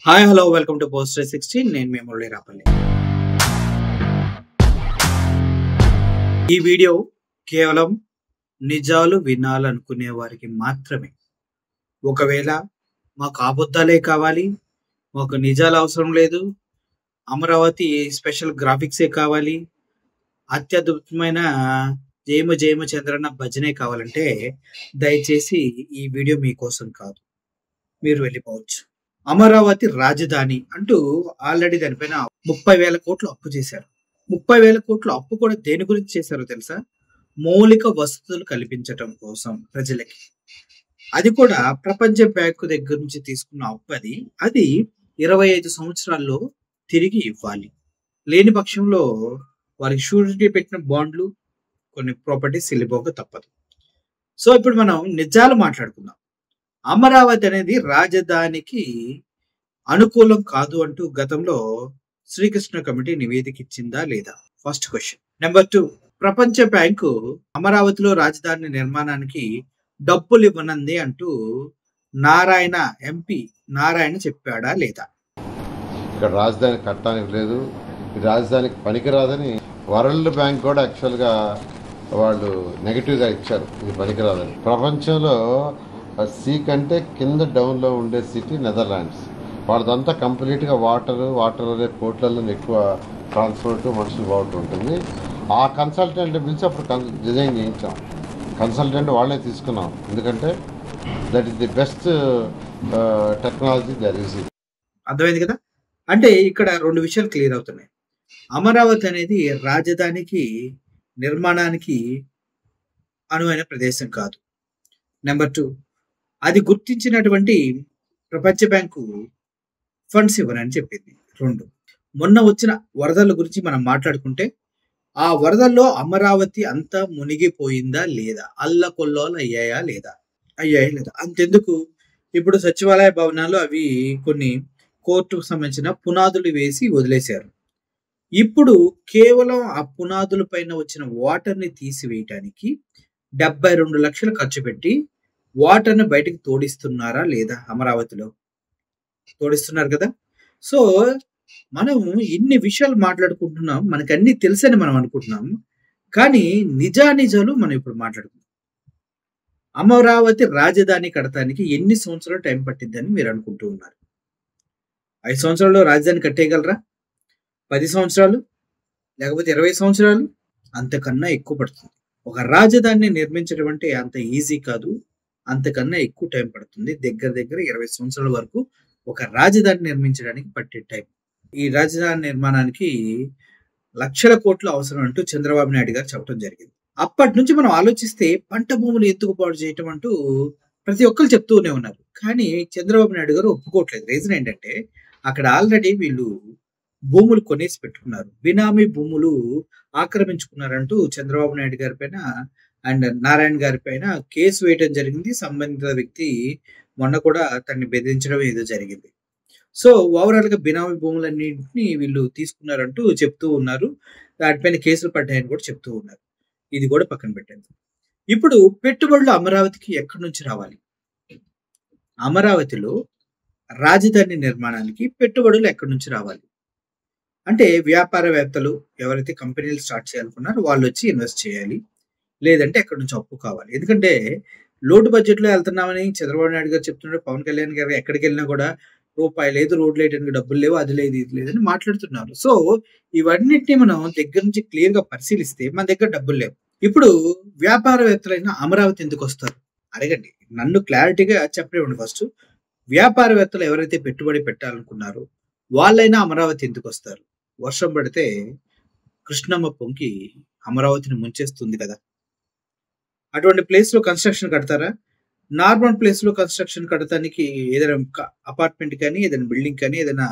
Hi hello welcome to post 360. నేను మీ మురళి రాపల్లి. ఈ video కేవలం నిజాలు వినాలనుకునే వారికి మాత్రమే. ఒకవేళ మాకు అబద్ధాలే కావాలి, మాకు నిజాలు అవసరం లేదు, అమరావతి స్పెషల్ గ్రాఫిక్సే కావాలి, అత్యద్భుతమైన జయమ జయమ చంద్రన్న భజనే కావాలంటే దయచేసి ఈ వీడియో మీకోసం కాదు, మీరు వెళ్ళిపోవచ్చు. అమరావతి రాజధాని అంటూ ఆల్రెడీ దానిపైన 30,000 కోట్లు అప్పు చేశారు. 30,000 కోట్లు అప్పు కూడా దేని గురించి చేశారో తెలుసా? మౌలిక వసతులు కల్పించటం కోసం ప్రజలకి. అది కూడా ప్రపంచ బ్యాంకు దగ్గర నుంచి తీసుకున్న అప్పు. అది 25 సంవత్సరాల్లో తిరిగి ఇవ్వాలి. లేని పక్షంలో వారికి షూరిటీ పెట్టిన బాండ్లు, కొన్ని ప్రాపర్టీస్ వెళ్ళిపోక తప్పదు. సో ఇప్పుడు మనం నిజాలు మాట్లాడుకుందాం. అమరావతి అనేది రాజధానికి అనుకూలం కాదు అంటూ గతంలో శ్రీకృష్ణ కమిటీ నివేదిక ఇచ్చిందా లేదా? First question. నెంబర్ 2, ప్రపంచ బ్యాంకు అమరావతిలో రాజధాని నిర్మాణానికి డబ్బులు ఇవ్వనంది అంటూ ఎంపీ నారాయణ చెప్పాడా లేదా? ఇక్కడ రాజధాని కట్టడానికి లేదు, ఈ రాజధానికి పనికిరాదని వరల్డ్ బ్యాంక్ కూడా యాక్చువల్గా వాళ్ళు నెగిటివ్గా ఇచ్చారు, ఇది పనికిరాదని. ప్రపంచంలో సీ కంటే కింద డౌన్లో ఉండే సిటీ నెదర్లాండ్స్. వాళ్ళదంతా కంప్లీట్గా వాటర్ అనే పోర్ట్లలో ఎక్కువ ట్రాన్స్పోర్ట్, మనుషులు బాగుంటుంది. ఆ కన్సల్టెంట్ పిలిచి అప్పుడు డిజైన్ చేయించాం. కన్సల్టెంట్ వాళ్ళే తీసుకున్నాం, ఎందుకంటే that is the best technology there is. అర్థమైంది కదా? అంటే ఇక్కడ 2 విషయాలు క్లియర్ అవుతున్నాయి. అమరావతి అనేది రాజధానికి నిర్మాణానికి అనువైన ప్రదేశం కాదు. నెంబర్ 2, అది గుర్తించినటువంటి ప్రపంచ బ్యాంకు ఫండ్స్ ఇవ్వనని చెప్పింది. 2, మొన్న వచ్చిన వరదల గురించి మనం మాట్లాడుకుంటే ఆ వరదల్లో అమరావతి అంతా మునిగిపోయిందా లేదా, అల్లకొల్లోలు అయ్యాయా లేదా? అంతెందుకు, ఇప్పుడు సచివాలయ భవనాలు అవి కొన్ని కోర్టుకు సంబంధించిన పునాదులు వేసి వదిలేశారు. ఇప్పుడు కేవలం ఆ పునాదుల పైన వచ్చిన వాటర్ని తీసివేయటానికి 72 లక్షలు ఖర్చు పెట్టి వాటర్ని బయటకు తోడిస్తున్నారా లేదా? అమరావతిలో తోడిస్తున్నారు కదా. సో మనం ఇన్ని విషయాలు మాట్లాడుకుంటున్నాం, మనకు అన్ని తెలుసని మనం అనుకుంటున్నాం, కానీ నిజాలు మనం ఇప్పుడు మాట్లాడుకుంటాం. అమరావతి రాజధాని కడటానికి ఎన్ని సంవత్సరాలు టైం పట్టిందని మీరు అనుకుంటూ ఉన్నారు? 5 సంవత్సరాల్లో రాజధాని కట్టేయగలరా? 10 సంవత్సరాలు, లేకపోతే 20 సంవత్సరాలు? అంతకన్నా ఎక్కువ పడుతుంది. ఒక రాజధానిని నిర్మించడం అంటే అంత ఈజీ కాదు, అంతకన్నా ఎక్కువ టైం పడుతుంది. దగ్గర 20 సంవత్సరాల వరకు ఒక రాజధాని నిర్మించడానికి పట్టే టైం. ఈ రాజధాని నిర్మాణానికి లక్షల కోట్లు అవసరం అంటూ చంద్రబాబు నాయుడు గారు చెప్పడం జరిగింది. అప్పటి నుంచి మనం ఆలోచిస్తే పంట భూములు ఎందుకు పాడు చేయటం అంటూ ప్రతి ఒక్కరు చెప్తూనే ఉన్నారు, కానీ చంద్రబాబు నాయుడు గారు ఒప్పుకోవట్లేదు. రీజన్ ఏంటంటే అక్కడ ఆల్రెడీ వీళ్ళు భూములు కొనేసి పెట్టుకున్నారు, బినామీ భూములు ఆక్రమించుకున్నారంటూ చంద్రబాబు నాయుడు గారి పైన అండ్ నారాయణ గారి పైన కేసు వేయటం జరిగింది. సంబంధిత వ్యక్తి మొన్న కూడా తనని బెదిరించడం ఏదో జరిగింది. సో ఓవరాల్ గా బినామీ భూములన్నింటినీ వీళ్ళు తీసుకున్నారంటూ చెప్తూ ఉన్నారు, వాటిపైన కేసులు పడ్డాయని కూడా చెప్తూ ఉన్నారు. ఇది కూడా పక్కన పెట్టండి. ఇప్పుడు పెట్టుబడులు అమరావతికి ఎక్కడి నుంచి రావాలి? అమరావతిలో రాజధాని నిర్మాణానికి పెట్టుబడులు ఎక్కడి నుంచి రావాలి అంటే వ్యాపారవేత్తలు ఎవరైతే కంపెనీలు స్టార్ట్ చేయాలనుకున్నారో వాళ్ళు వచ్చి ఇన్వెస్ట్ చేయాలి, లేదంటే ఎక్కడి నుంచి అప్పు కావాలి. ఎందుకంటే లోటు బడ్జెట్ లో వెళ్తున్నామని చంద్రబాబు నాయుడు గారు చెప్తున్నారు, పవన్ కళ్యాణ్ గారు ఎక్కడికి వెళ్ళినా కూడా రూపాయి లేదు, రోడ్లు వేయడానికి డబ్బులు లేవు, అది లేదు ఇది లేదని మాట్లాడుతున్నారు. సో ఇవన్నిటిని మనం దగ్గర నుంచి క్లియర్ గా పరిశీలిస్తే మన దగ్గర డబ్బులు లేవు. ఇప్పుడు వ్యాపారవేత్తలైన అమరావతి ఎందుకు వస్తారు అడగండి, నన్ను క్లారిటీగా చెప్పనివ్వండి. ఫస్ట్, వ్యాపారవేత్తలు ఎవరైతే పెట్టుబడి పెట్టాలనుకున్నారో వాళ్ళైనా అమరావతి ఎందుకు వస్తారు? వర్షం పడితే కృష్ణమ్మ పొంగి అమరావతిని ముంచేస్తుంది కదా. అటువంటి ప్లేస్ లో కన్స్ట్రక్షన్ కడతారా? నార్మల్ ప్లేస్ లో కన్స్ట్రక్షన్ కడటానికి ఏదైనా అపార్ట్మెంట్ కానీ, ఏదైనా బిల్డింగ్ కానీ, ఏదైనా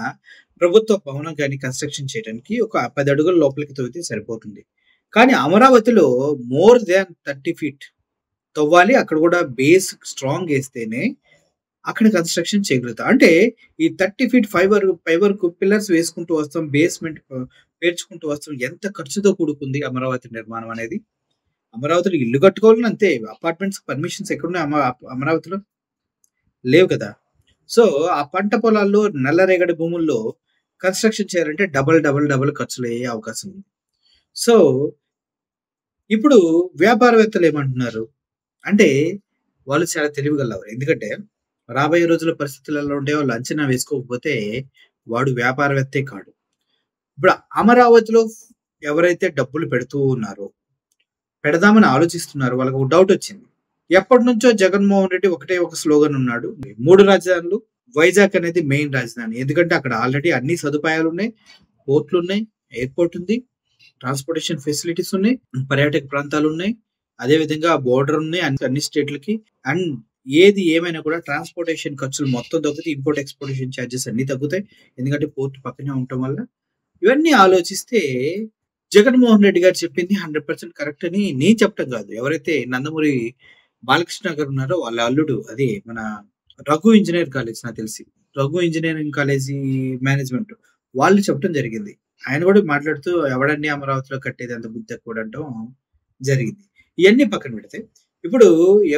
ప్రభుత్వ భవనం కానీ కన్స్ట్రక్షన్ చేయడానికి ఒక 10 అడుగుల లోపలికి తవ్వితే సరిపోతుంది. కానీ అమరావతిలో మోర్ దాన్ 30 feet తవ్వాలి. అక్కడ కూడా బేస్ స్ట్రాంగ్ వేస్తేనే అక్కడ కన్స్ట్రక్షన్ చేయగలుగుతాం. అంటే ఈ 30 feet పై వరకు పిల్లర్స్ వేసుకుంటూ వస్తాం, బేస్మెంట్ పేర్చుకుంటూ వస్తాం. ఎంత ఖర్చుతో కూడుకుంది అమరావతి నిర్మాణం అనేది. అమరావతిలో ఇల్లు కట్టుకోవాలని అంతే, అపార్ట్మెంట్స్ పర్మిషన్స్ ఎక్కడున్నాయి? అమరావతిలో లేవు కదా. సో ఆ పంట పొలాల్లో నల్లరేగడి భూముల్లో కన్స్ట్రక్షన్ చేయాలంటే డబల్ ఖర్చులు అయ్యే అవకాశం ఉంది. సో ఇప్పుడు వ్యాపారవేత్తలు ఏమంటున్నారు అంటే వాళ్ళు చాలా తెలివిగలవారు. ఎందుకంటే రాబోయే రోజుల పరిస్థితులు ఎలా ఉంటాయో వాళ్ళు అంచనా వేసుకోకపోతే వాడు వ్యాపారవేత్తే కాడు. ఇప్పుడు అమరావతిలో ఎవరైతే డబ్బులు పెడుతూ ఉన్నారో, పెడదామని ఆలోచిస్తున్నారో వాళ్ళకి ఒక డౌట్ వచ్చింది. ఎప్పటినుంచో జగన్మోహన్ రెడ్డి ఒకటే ఒక స్లోగన్ ఉన్నాడు. 3 రాజధానులు, వైజాగ్ అనేది మెయిన్ రాజధాని. ఎందుకంటే అక్కడ ఆల్రెడీ అన్ని సదుపాయాలు ఉన్నాయి. పోర్టులు ఉన్నాయి, ఎయిర్‌పోర్ట్ ఉంది, ట్రాన్స్‌పోర్టేషన్ ఫెసిలిటీస్ ఉన్నాయి, పర్యాటక ప్రాంతాలు ఉన్నాయి. అదే విధంగా బోర్డర్ ఉన్నాయి అన్ని స్టేట్‌లకి. అండ్ ఏది ఏమైనా కూడా ట్రాన్స్‌పోర్టేషన్ ఖర్చులు మొత్తం తగ్గుతాయి. ఇంపోర్ట్ ఎక్స్‌పోర్టేషన్ చార్జెస్ అన్నీ తగ్గుతాయి. ఎందుకంటే పోర్ట్ పక్కనే ఉండటం వల్ల. ఇవన్నీ ఆలోచిస్తే జగన్మోహన్ రెడ్డి గారు చెప్పింది 100% కరెక్ట్ అని నేను చెప్పటం కాదు. ఎవరైతే నందమూరి బాలకృష్ణ గారు ఉన్నారో వాళ్ళ అల్లుడు అది మన రఘు ఇంజినీర్ కాలేజ్ నాకు తెలిసి. రఘు ఇంజినీరింగ్ కాలేజీ మేనేజ్మెంట్ వాళ్ళు చెప్పడం జరిగింది. ఆయన కూడా మాట్లాడుతూ ఎవడండి అమరావతిలో కట్టేది అంత బుద్ధి తక్కువ అంటాం జరిగింది. ఇవన్నీ పక్కన పెడితే ఇప్పుడు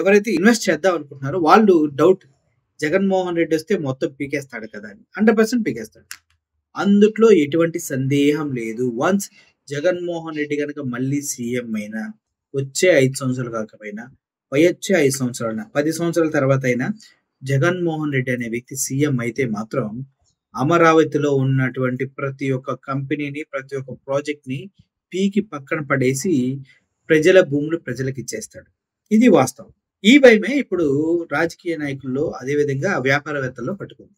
ఎవరైతే ఇన్వెస్ట్ చేద్దాం అనుకుంటున్నారో వాళ్ళు డౌట్ జగన్మోహన్ రెడ్డి వస్తే మొత్తం పీకేస్తాడు కదా అని. 100% పీకేస్తాడు. అందుట్లో ఎటువంటి సందేహం లేదు. వన్స్ జగన్మోహన్ రెడ్డి గనక మళ్ళీ సీఎం అయినా వచ్చే 5 సంవత్సరాలు కాకపోయినా వచ్చే 5 సంవత్సరాలు 10 సంవత్సరాల తర్వాత అయినా జగన్మోహన్ రెడ్డి అనే వ్యక్తి సీఎం అయితే మాత్రం అమరావతిలో ఉన్నటువంటి ప్రతి ఒక్క కంపెనీని, ప్రతి ఒక్క ప్రాజెక్ట్ ని పీకి పక్కన పడేసి ప్రజల భూములు ప్రజలకు ఇచ్చేస్తాడు. ఇది వాస్తవం. ఈ భయమే ఇప్పుడు రాజకీయ నాయకుల్లో అదే విధంగా వ్యాపారవేత్తల్లో పట్టుకుంది.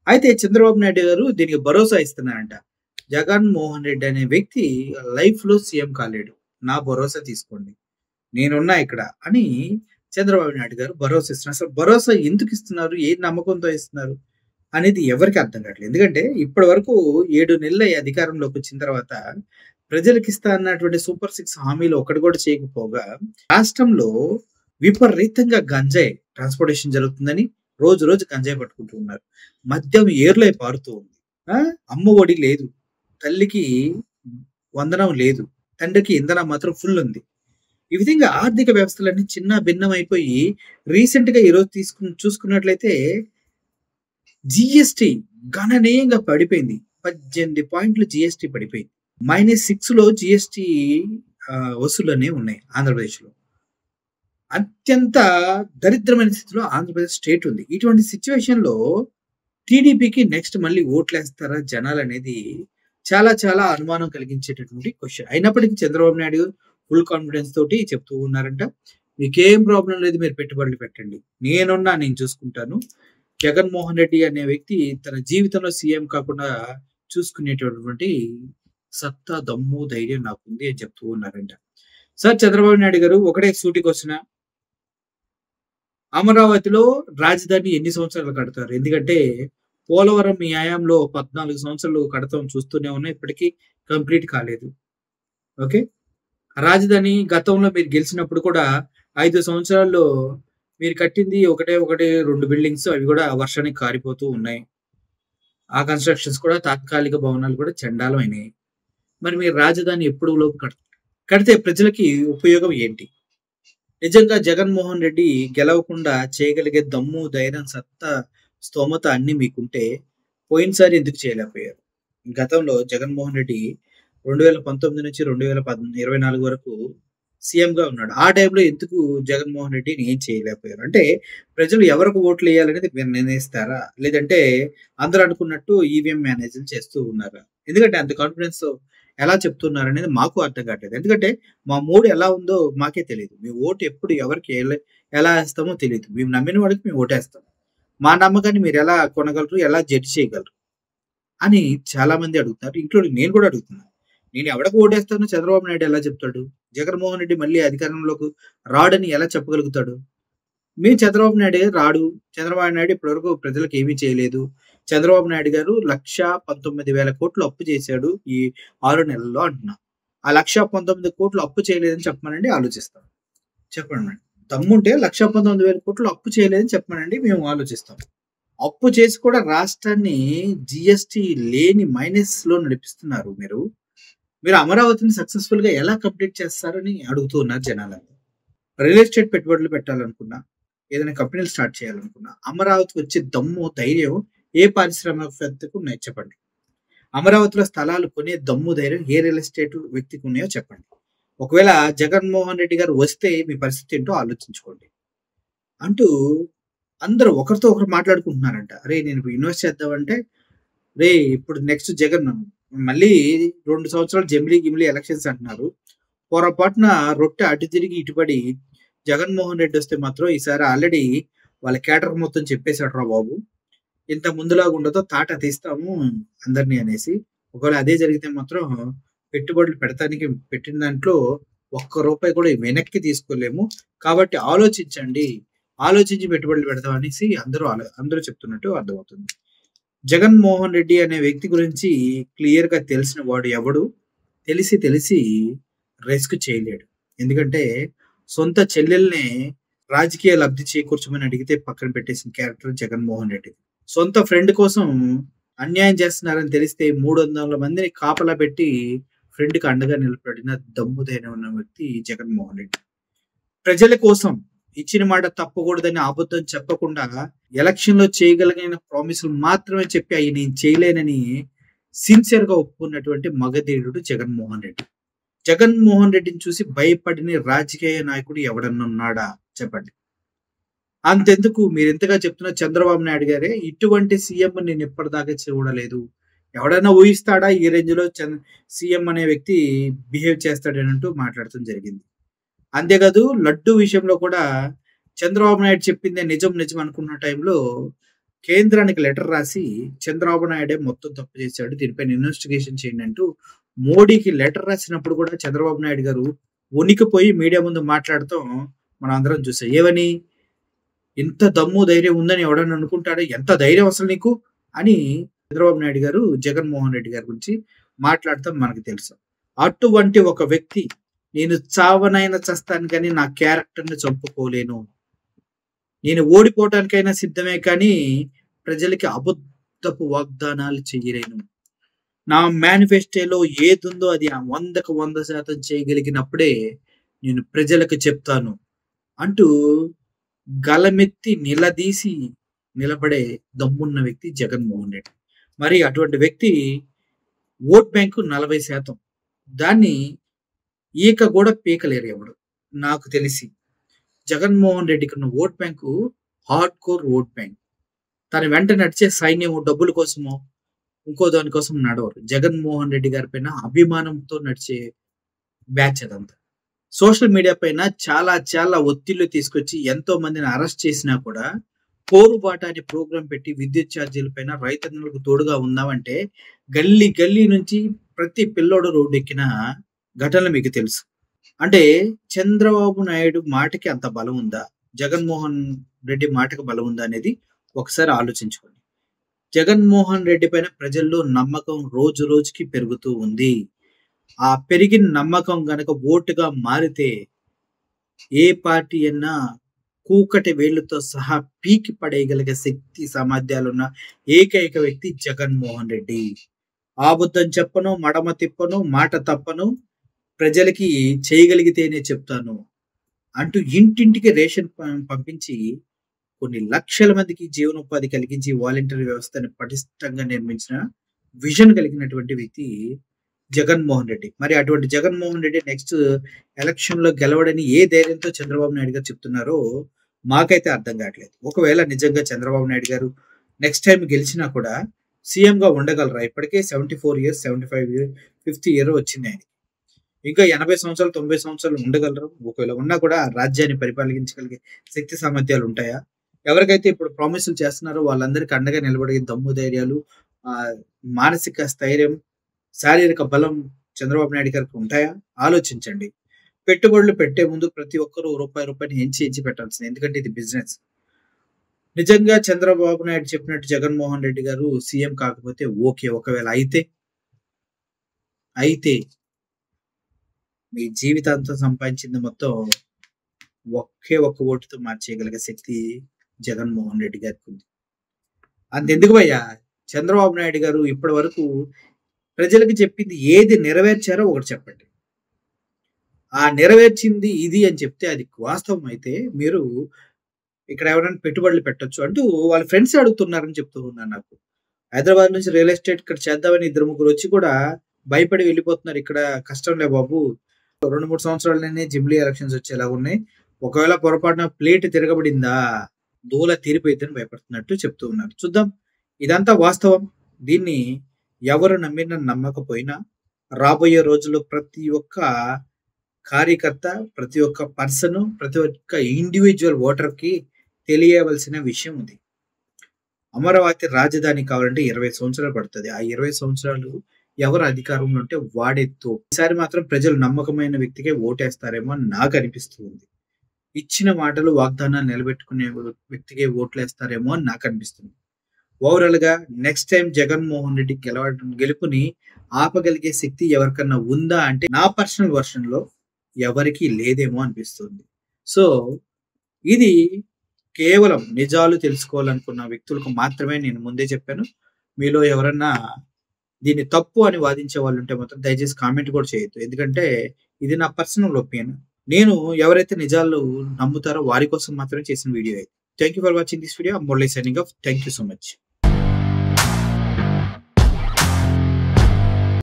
అయితే చంద్రబాబు నాయుడు గారు దీనికి భరోసా ఇస్తున్నారంట. జగన్మోహన్ రెడ్డి అనే వ్యక్తి లైఫ్ లో సీఎం కాలేడు. నా భరోసా తీసుకోండి. నేనున్నా ఇక్కడ అని చంద్రబాబు నాయుడు గారు భరోసా ఇస్తున్నారు. అసలు భరోసా ఎందుకు ఇస్తున్నారు? ఏ నమ్మకంతో ఇస్తున్నారు? అనేది ఎవరికి అర్థం కావట్లేదు. ఎందుకంటే ఇప్పటి వరకు 7 నెలల అధికారంలోకి వచ్చిన తర్వాత ప్రజలకు ఇస్తా అన్నటువంటి సూపర్ 6 హామీలు ఒకటి కూడా చేయకపోగా రాష్ట్రంలో విపరీతంగా గంజాయి ట్రాన్స్పోర్టేషన్ జరుగుతుందని రోజు రోజు గంజాయి పట్టుకుంటూ ఉన్నారు. మద్యం ఏర్లై పారుతూ ఉంది. అమ్మ ఒడి లేదు, తల్లికి వందనం లేదు, తండ్రికి ఇంధనం మాత్రం ఫుల్ ఉంది. ఈ విధంగా ఆర్థిక వ్యవస్థలన్నీ చిన్న భిన్నం అయిపోయి రీసెంట్ గా ఈరోజు చూసుకున్నట్లయితే జిఎస్టి గణనీయంగా పడిపోయింది. 18 పాయింట్లు జిఎస్టి పడిపోయింది. -6 లో జిఎస్టి వసూలు అనేవి ఉన్నాయి ఆంధ్రప్రదేశ్ లో. అత్యంత దరిద్రమైన స్థితిలో ఆంధ్రప్రదేశ్ స్టేట్ ఉంది. ఇటువంటి సిచ్యువేషన్ లో టీడీపీకి నెక్స్ట్ మళ్ళీ ఓట్లేస్తారా జనాలు అనేది చాలా చాలా అనుమానం కలిగించేటటువంటి క్వశ్చన్. అయినప్పటికీ చంద్రబాబు నాయుడు ఫుల్ కాన్ఫిడెన్స్ తోటి చెప్తూ ఉన్నారంట, మీకేం ప్రాబ్లం లేదు, మీరు పెట్టుబడులు పెట్టండి, నేను చూసుకుంటాను. జగన్మోహన్ రెడ్డి అనే వ్యక్తి తన జీవితంలో సీఎం కాకుండా చూసుకునేటటువంటి సత్తా, దమ్ము, ధైర్యం నాకుంది అని చెప్తూ ఉన్నారంట. సార్ చంద్రబాబు నాయుడు గారు ఒకటే సూటికి వచ్చిన అమరావతిలో రాజధాని ఎన్ని సంవత్సరాలు కడతారు? ఎందుకంటే పోలవరం మీ హయాంలో 14 సంవత్సరాలు కడతాం చూస్తూనే ఉన్నాయి, ఇప్పటికీ కంప్లీట్ కాలేదు. ఓకే, రాజధాని గతంలో మీరు గెలిచినప్పుడు కూడా 5 సంవత్సరాల్లో మీరు కట్టింది ఒకటి 2 బిల్డింగ్స్, అవి కూడా వర్షానికి కారిపోతూ ఉన్నాయి. ఆ కన్స్ట్రక్షన్స్ కూడా తాత్కాలిక భవనాలు కూడా చండాలం అయినాయి. మరి మీరు రాజధాని ఎప్పుడు లోపు కడితే ప్రజలకి ఉపయోగం ఏంటి? నిజంగా జగన్మోహన్ రెడ్డి గెలవకుండా చేయగలిగే దమ్ము, ధైర్యం, సత్తా, స్తోమత అన్ని మీకుంటే పోయినసారి ఎందుకు చేయలేకపోయారు? గతంలో జగన్మోహన్ రెడ్డి 2019 నుంచి 2024 వరకు సీఎంగా ఉన్నాడు. ఆ టైంలో ఎందుకు జగన్మోహన్ రెడ్డిని ఏం చేయలేకపోయారు? అంటే ప్రజలు ఎవరికి ఓట్లు వేయాలనేది మీరు నిర్ణయిస్తారా, లేదంటే అందరూ అనుకున్నట్టు ఈవీఎం మేనేజ్లు చేస్తూ ఉన్నారా? ఎందుకంటే అంత కాన్ఫిడెన్స్ ఎలా చెప్తున్నారు అనేది మాకు అర్థం కావట్లేదు. ఎందుకంటే మా మూడ్ ఎలా ఉందో మాకే తెలియదు. మీ ఓటు ఎప్పుడు ఎవరికి ఎలా వేస్తామో తెలియదు. మేము నమ్మిన వాడికి మేము ఓటేస్తాం. మా నమ్మకాన్ని మీరు ఎలా కొనగలరు, ఎలా జడ్జి చేయగలరు అని చాలా మంది అడుగుతున్నారు, ఇంక్లూడింగ్ నేను కూడా అడుగుతున్నాను. నేను ఎవరికి ఓటేస్తానో చంద్రబాబు నాయుడు ఎలా చెప్తాడు? జగన్మోహన్ రెడ్డి మళ్ళీ అధికారంలోకి రాడని ఎలా చెప్పగలుగుతాడు? మేము చంద్రబాబు నాయుడు గారు రాడు, చంద్రబాబు నాయుడు ఇప్పటివరకు ప్రజలకు ఏమీ చేయలేదు, చంద్రబాబు నాయుడు గారు 1,19,000 కోట్లు అప్పు చేశాడు ఈ 6 నెలల్లో అంటున్నా. ఆ 1,19,000 కోట్లు అప్పు చేయలేదని చెప్పమనండి, ఆలోచిస్తాం. చెప్పండి మేడం, దమ్ముంటే 1,19,000 కోట్లు అప్పు చేయలేదని చెప్పమనండి, మేము ఆలోచిస్తాం. అప్పు చేసి కూడా రాష్ట్రాన్ని జిఎస్టి లేని మైనస్ లో నడిపిస్తున్నారు. మీరు అమరావతిని సక్సెస్ఫుల్ గా ఎలా కంప్లీట్ చేస్తారని అడుగుతూ ఉన్నారు జనాలంతా. రియల్ ఎస్టేట్ పెట్టుబడులు పెట్టాలనుకున్నా, ఏదైనా కంపెనీలు స్టార్ట్ చేయాలనుకున్నా, అమరావతికి వచ్చే దమ్ము, ధైర్యం ఏ పారిశ్రామికవేత్తకు ఉన్నాయి చెప్పండి. అమరావతిలో స్థలాలు కొనే దమ్ము, ధైర్యం ఏ రియల్ ఎస్టేట్ వ్యక్తికి ఉన్నాయో చెప్పండి. ఒకవేళ జగన్మోహన్ రెడ్డి గారు వస్తే మీ పరిస్థితి ఏంటో ఆలోచించుకోండి అంటూ అందరూ ఒకరితో ఒకరు మాట్లాడుకుంటున్నారంట. అరే నేను ఇప్పుడు ఇన్వెస్ట్ చేద్దామంటే, రే ఇప్పుడు నెక్స్ట్ జగన్ మళ్ళీ 2 సంవత్సరాలు గిమిలీ ఎలక్షన్స్ అంటున్నారు. పొరపాటున రొట్టె అటు తిరిగి ఇటుపడి జగన్మోహన్ రెడ్డి వస్తే మాత్రం ఈసారి ఆల్రెడీ వాళ్ళ కేటర్ మొత్తం చెప్పేశాడు రా బాబు, ఇంత ముందులాగా ఉండదో తాట తీస్తాము అందరినీ అనేసి. ఒకవేళ అదే జరిగితే మాత్రం పెట్టుబడులు పెడతానికి పెట్టిన దాంట్లో ఒక్క రూపాయి కూడా వెనక్కి తీసుకోలేము. కాబట్టి ఆలోచించండి, ఆలోచించి పెట్టుబడులు పెడతాం అనేసి అందరూ చెప్తున్నట్టు అర్థమవుతుంది. జగన్మోహన్ రెడ్డి అనే వ్యక్తి గురించి క్లియర్ గా తెలిసిన వాడు ఎవడు తెలిసి రిస్క్ చేయలేడు. ఎందుకంటే సొంత చెల్లెల్నే రాజకీయ లబ్ధి చేకూర్చమని అడిగితే పక్కన పెట్టేసిన క్యారెక్టర్ జగన్మోహన్ రెడ్డి. సొంత ఫ్రెండ్ కోసం అన్యాయం చేస్తున్నారని తెలిస్తే 300 మందిని కాపలా పెట్టి ఫ్రెండ్ కి అండగా నిలబడిన దమ్ముదైన ఉన్న వ్యక్తి జగన్మోహన్ రెడ్డి. ప్రజల కోసం ఇచ్చిన మాట తప్పకూడదని అబద్ధం చెప్పకుండా ఎలక్షన్ లో చేయగలిగిన ప్రామిసులు మాత్రమే చెప్పి అవి నేను చేయలేనని సిన్సియర్ గా ఒప్పుకున్నటువంటి మగధీరుడు జగన్మోహన్ రెడ్డి. జగన్మోహన్ రెడ్డిని చూసి భయపడిన రాజకీయ నాయకుడు ఎవడన్నా ఉన్నాడా చెప్పండి. అంతెందుకు మీరు ఎంతగా చెప్తున్నా చంద్రబాబు నాయుడు గారే ఇటువంటి సీఎం నేను ఇప్పటిదాకా చూడలేదు, ఎవడైనా ఊహిస్తాడా ఈ రేంజ్ లో సీఎం అనే వ్యక్తి బిహేవ్ చేస్తాడనంటూ మాట్లాడటం జరిగింది. అంతేకాదు లడ్డు విషయంలో కూడా చంద్రబాబు నాయుడు చెప్పిందే నిజం అనుకున్న టైంలో కేంద్రానికి లెటర్ రాసి చంద్రబాబు నాయుడే మొత్తం తప్పు చేశాడు, దీనిపైన ఇన్వెస్టిగేషన్ చేయండి అంటూ మోడీకి లెటర్ రాసినప్పుడు కూడా చంద్రబాబు నాయుడు గారు ఉనికిపోయి మీడియా ముందు మాట్లాడటం మనం అందరం చూసాం. ఏమని, ఇంత దమ్ము ధైర్యం ఉందని ఎవడని అనుకుంటాడు, ఎంత ధైర్యం అసలు నీకు అని చంద్రబాబు నాయుడు గారు జగన్మోహన్ రెడ్డి గారి గురించి మాట్లాడటం మనకు తెలుసు. అటువంటి ఒక వ్యక్తి నేను చావనైనా చస్తాను కానీ నా క్యారెక్టర్ని చంపుకోలేను, నేను ఓడిపోవటానికైనా సిద్ధమే కానీ ప్రజలకి అబద్ధపు వాగ్దానాలు చేయలేను, నా మేనిఫెస్టోలో ఏదుందో అది 100కు 100% చేయగలిగినప్పుడే నేను ప్రజలకు చెప్తాను అంటూ గలమెత్తి నిలదీసి నిలబడే దమ్మున్న వ్యక్తి జగన్మోహన్ రెడ్డి. మరి అటువంటి వ్యక్తి ఓట్ బ్యాంకు 40%, దాన్ని ఈక కూడా పీకలేరు ఎవడు. నాకు తెలిసి జగన్మోహన్ రెడ్డికి ఉన్న vote bank hard core vote bank. తన వెంట నడిచే సైన్యం డబ్బుల కోసమో ఇంకో దానికోసం నడవరు. జగన్మోహన్ రెడ్డి గారి పైన అభిమానంతో నడిచే బ్యాచ్ అదంతా. సోషల్ మీడియా పైన చాలా ఒత్తిళ్లు తీసుకొచ్చి ఎంతో మందిని అరెస్ట్ చేసినా కూడా పోరుబాట అనే ప్రోగ్రాం పెట్టి విద్యుత్ ఛార్జీల పైన రైతన్నులకు తోడుగా ఉందామంటే గల్లీ నుంచి ప్రతి పిల్లోడు రోడ్డు ఎక్కిన ఘటనలు మీకు తెలుసు. అంటే చంద్రబాబు నాయుడు మాటకి అంత బలం ఉందా, జగన్మోహన్ రెడ్డి మాటకి బలం ఉందా అనేది ఒకసారి ఆలోచించుకోండి. జగన్మోహన్ రెడ్డి పైన ప్రజల్లో నమ్మకం రోజు రోజుకి పెరుగుతూ ఉంది. ఆ పెరిగిన నమ్మకం గనక ఓటుగా మారితే ఏ పార్టీ అయినా కూకటి వేళ్లతో సహా పీకి పడేయగలిగే శక్తి సామర్థ్యాలున్న ఏకైక వ్యక్తి జగన్మోహన్ రెడ్డి. అబద్ధం చెప్పను, మడమ తిప్పను, మాట తప్పను, ప్రజలకి చేయగలిగితేనే చెప్తాను అంటూ ఇంటింటికి రేషన్ పంపించి కొన్ని లక్షల మందికి జీవనోపాధి కలిగించి వాలంటీర్ వ్యవస్థని పటిష్టంగా నిర్మించిన విజన్ కలిగినటువంటి వ్యక్తి జగన్మోహన్ రెడ్డి. మరి అటువంటి జగన్మోహన్ రెడ్డి నెక్స్ట్ ఎలక్షన్ లో గెలవడని ఏ ధైర్యంతో చంద్రబాబు నాయుడు గారు చెప్తున్నారో మాకైతే అర్థం కావట్లేదు. ఒకవేళ నిజంగా చంద్రబాబు నాయుడు గారు నెక్స్ట్ టైం గెలిచినా కూడా సీఎం గా ఉండగలరా? ఇప్పటికే 74 years 75 years 50th year వచ్చింది ఆయన. ఇంకా 80 సంవత్సరాలు 90 సంవత్సరాలు ఉండగలరు. ఒకవేళ ఉన్నా కూడా రాజ్యాన్ని పరిపాలించగలిగే శక్తి సామర్థ్యాలు ఉంటాయా? ఎవరికైతే ఇప్పుడు ప్రామిసులు చేస్తున్నారో వాళ్ళందరికీ అండగా నిలబడే దమ్ము ధైర్యాలు, మానసిక స్థైర్యం, శారీరక బలం చంద్రబాబు నాయుడు గారికి ఉంటాయా? ఆలోచించండి. పెట్టుబడులు పెట్టే ముందు ప్రతి ఒక్కరూ రూపాయిని ఎంచి పెట్టాల్సింది, ఎందుకంటే ఇది బిజినెస్. నిజంగా చంద్రబాబు నాయుడు చెప్పినట్టు జగన్మోహన్ రెడ్డి గారు సీఎం కాకపోతే ఓకే, ఒకవేళ అయితే మీ జీవితాంతం సంపాదించింది మొత్తం ఒక్క ఓటుతో మార్చేయగలిగే శక్తి జగన్మోహన్ రెడ్డి గారికి ఉంది. అంతెందుకు భయ్యా, చంద్రబాబు నాయుడు గారు ఇప్పటి వరకు ప్రజలకు చెప్పింది ఏది నెరవేర్చారో ఒకటి చెప్పండి. ఆ నెరవేర్చింది ఇది అని చెప్తే అది వాస్తవం అయితే మీరు ఇక్కడ ఎవరైనా పెట్టుబడులు పెట్టొచ్చు అంటూ వాళ్ళ ఫ్రెండ్స్ అడుగుతున్నారని చెప్తూ ఉన్నారు నాకు. హైదరాబాద్ నుంచి రియల్ ఎస్టేట్ ఇక్కడ చేద్దామని ఇద్దరు ముగ్గురు వచ్చి కూడా భయపడి వెళ్ళిపోతున్నారు. ఇక్కడ కష్టంలే బాబు, 2-3 సంవత్సరాలనే జిమ్లీ ఎలక్షన్స్ వచ్చేలా ఉన్నాయి. ఒకవేళ పొరపాటున ప్లేట్ తిరగబడిందా దూల తీరిపోయిద్దని భయపడుతున్నట్టు చెప్తూ ఉన్నారు. చూద్దాం, ఇదంతా వాస్తవం. దీన్ని ఎవరు నమ్మినా నమ్మకపోయినా రాబోయే రోజుల్లో ప్రతి ఒక్క కార్యకర్త, ప్రతి ఒక్క పర్సన్, ప్రతి ఒక్క ఇండివిజువల్ ఓటర్కి తెలియవలసిన విషయం ఉంది. అమరావతి రాజధాని కావాలంటే 20 సంవత్సరాలు పడుతుంది. ఆ 20 సంవత్సరాలు ఎవరు అధికారంలో ఉంటే వాడెత్తు. ఈసారి మాత్రం ప్రజలు నమ్మకమైన వ్యక్తికే ఓటేస్తారేమో అని నాకు అనిపిస్తుంది. ఇచ్చిన మాటలు వాగ్దానాలు నిలబెట్టుకునే వ్యక్తికే ఓట్లేస్తారేమో అని నాకు అనిపిస్తుంది. ఓవరాల్ గా నెక్స్ట్ టైం జగన్మోహన్ రెడ్డి గెలుపుని ఆపగలిగే శక్తి ఎవరికన్నా ఉందా అంటే నా పర్సనల్ వర్షన్ లో ఎవరికి లేదేమో అనిపిస్తుంది. సో ఇది కేవలం నిజాలు తెలుసుకోవాలనుకున్న వ్యక్తులకు మాత్రమే నేను ముందే చెప్పాను. మీలో ఎవరన్నా దీన్ని తప్పు అని వాదించే వాళ్ళు ఉంటే మాత్రం దయచేసి కామెంట్ కూడా చేయొద్దు. ఎందుకంటే ఇది నా పర్సనల్ ఒపీనియన్. నేను ఎవరైతే నిజాలు నమ్ముతారో వారి కోసం మాత్రమే చేసిన వీడియో ఇది. Thank you for watching this video. Murali signing off. Thank you so much.